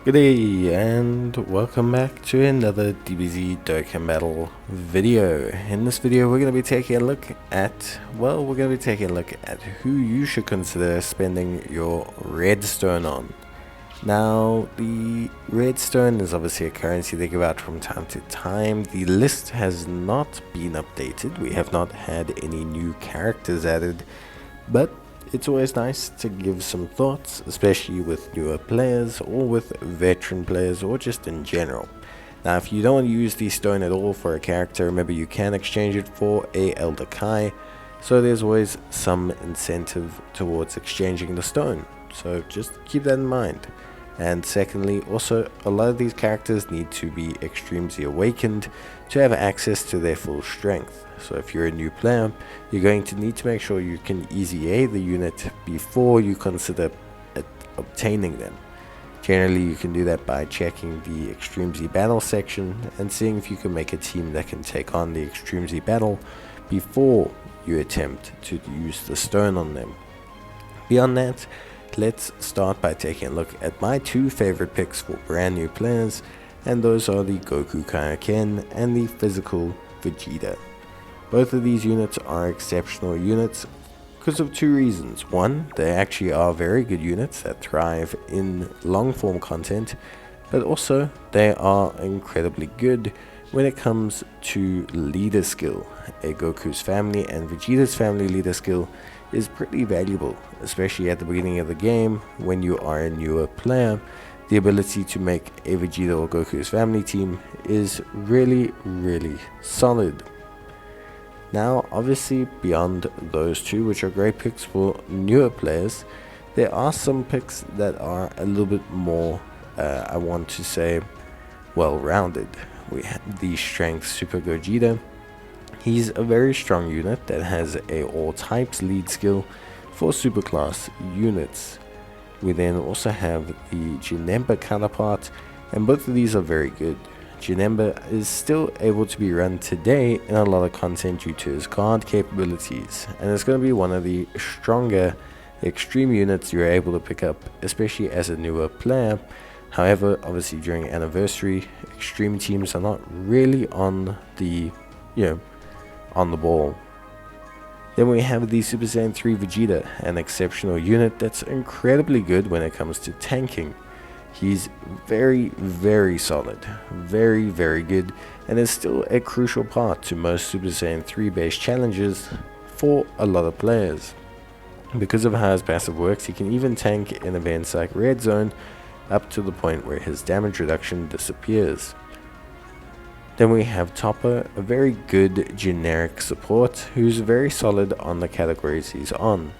Good day and welcome back to another Dbz Dokkan battle video. In this video we're going to be taking a look at, who you should consider spending your redstone on. Now the redstone is obviously a currency they give out from time to time. The list has not been updated. We have not had any new characters added, but it's always nice to give some thoughts, especially with newer players or with veteran players or just in general. Now if you don't want to use the stone at all for a character, remember you can exchange it for a Elder Kai, so there's always some incentive towards exchanging the stone, so just keep that in mind. And secondly, also a lot of these characters need to be extremely awakened to have access to their full strength. So if you're a new player, you're going to need to make sure you can easy A the unit before you consider obtaining them. Generally you can do that by checking the Extreme Z battle section and seeing if you can make a team that can take on the Extreme Z battle before you attempt to use the stone on them. Beyond that, let's start by taking a look at my two favorite picks for brand new players, and those are the Goku Kaioken and the physical Vegeta. Both of these units are exceptional units because of two reasons. One, they actually are very good units that thrive in long form content, but also they are incredibly good when it comes to leader skill. A Goku's family and Vegeta's family leader skill is pretty valuable, especially at the beginning of the game when you are a newer player. The ability to make a Vegeta or Goku's family team is really solid. Now obviously beyond those two, which are great picks for newer players, there are some picks that are a little bit more, I want to say, well-rounded. We have the Strength Super Gogeta. He's a very strong unit that has a all types lead skill for superclass units. We then also have the Janemba counterpart, and both of these are very good. Janemba is still able to be run today in a lot of content due to his guard capabilities, and it's going to be one of the stronger extreme units you're able to pick up, especially as a newer player. However, obviously during anniversary, extreme teams are not really on the, on the ball. Then we have the Super Saiyan 3 Vegeta, an exceptional unit that's incredibly good when it comes to tanking. He's very solid, very good, and is still a crucial part to most Super Saiyan 3 based challenges for a lot of players. Because of how his passive works, he can even tank in events like Red Zone up to the point where his damage reduction disappears. Then we have Tapa, a very good generic support who's very solid on the categories he's on.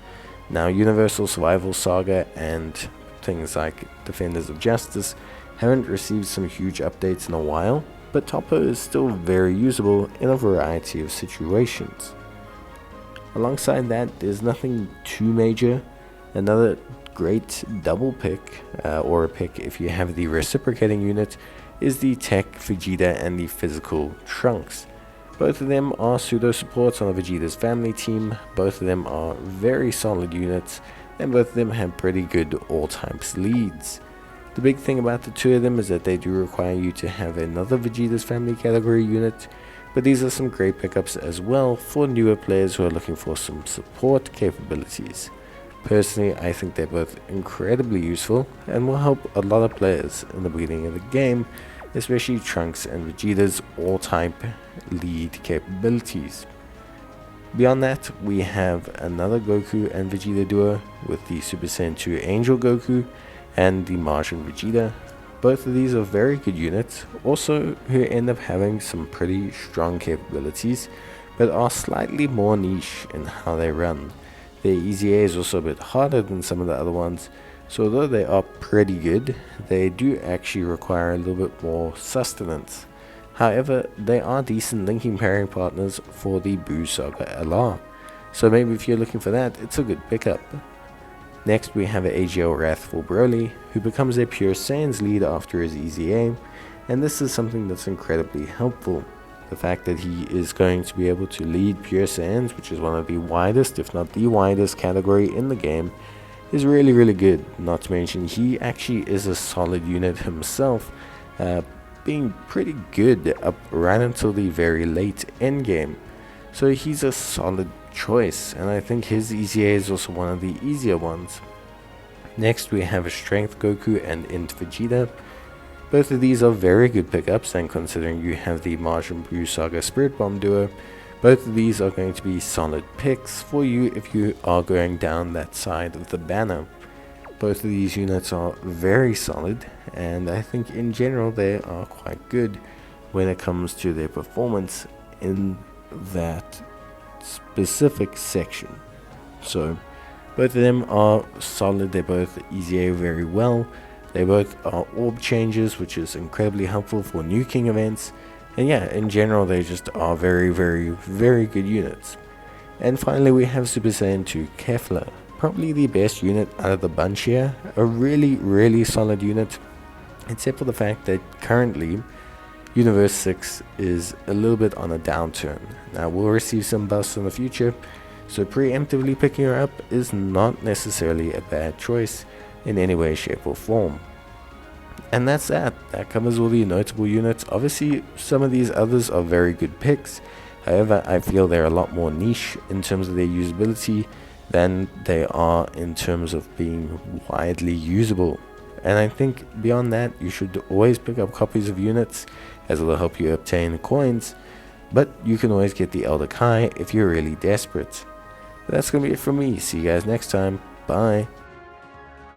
Now Universal Survival Saga and things like Defenders of Justice haven't received some huge updates in a while, but Tapa is still very usable in a variety of situations. Alongside that, there's nothing too major. Another great double pick, or a pick if you have the reciprocating unit, is the Tech Vegeta and the Physical Trunks. Both of them are pseudo supports on the Vegeta's family team. Both of them are very solid units, and both of them have pretty good all types leads. The big thing about the two of them is that they do require you to have another Vegeta's family category unit, but these are some great pickups as well for newer players who are looking for some support capabilities. Personally, I think they're both incredibly useful and will help a lot of players in the beginning of the game, especially Trunks and Vegeta's all-type lead capabilities. Beyond that, we have another Goku and Vegeta duo with the Super Saiyan 2 Angel Goku and the Martian Vegeta. Both of these are very good units, also who end up having some pretty strong capabilities, but are slightly more niche in how they run. Their EZA is also a bit harder than some of the other ones, so although they are pretty good, they do actually require a little bit more sustenance. However, they are decent linking pairing partners for the Buu Saga LR, so maybe if you're looking for that, it's a good pickup. Next we have AGL Wrathful Broly, who becomes a Pure Saiyans lead after his EZA, and this is something that's incredibly helpful. The fact that he is going to be able to lead Pure Saiyans, which is one of the widest, if not the widest category in the game, is really, really good. Not to mention, he actually is a solid unit himself, being pretty good up right until the very late end game. So he's a solid choice, and I think his EZA is also one of the easier ones. Next, we have a Strength Goku and Int Vegeta. Both of these are very good pickups, and considering you have the Majin Buu Saga Spirit Bomb duo, both of these are going to be solid picks for you if you are going down that side of the banner. Both of these units are very solid, and I think in general they are quite good when it comes to their performance in that specific section. So both of them are solid. They both EZA very well. They both are orb changes, which is incredibly helpful for nuking events. And yeah, in general they just are very, very, very good units. And finally we have Super Saiyan 2 Kefla. Probably the best unit out of the bunch here. A really, really solid unit, except for the fact that currently Universe 6 is a little bit on a downturn. Now we'll receive some buffs in the future, so preemptively picking her up is not necessarily a bad choice in any way, shape or form. And that's that. That covers all the notable units. Obviously some of these others are very good picks, however I feel they're a lot more niche in terms of their usability than they are in terms of being widely usable. And I think beyond that, you should always pick up copies of units, as it will help you obtain coins, but you can always get the Elder Kai if you're really desperate. But that's going to be it from me. See you guys next time. Bye.